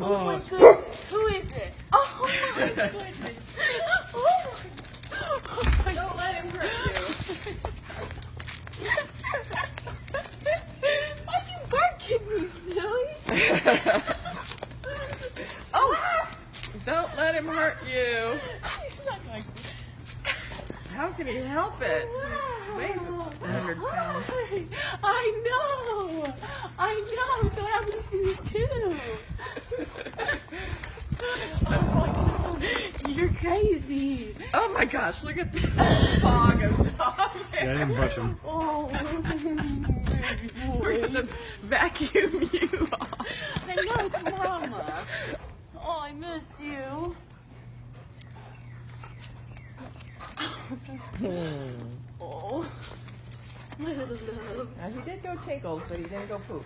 Oh my goodness. Who is it? Oh my goodness. Oh my. Don't let him hurt you. Why you barking me, silly? Oh! Don't let him hurt you. He's not like this. How can he help it? He weighs 100 pounds. I know. I'm so happy to see you too. Oh my God. You're crazy. Oh my gosh, look at this fog of dog Yeah, I didn't brush him. Oh, baby boy. We're gonna vacuum you off. I know it's Mama. Oh, I missed you. Oh, my little love. Now he did go tinkles, but he didn't go poop.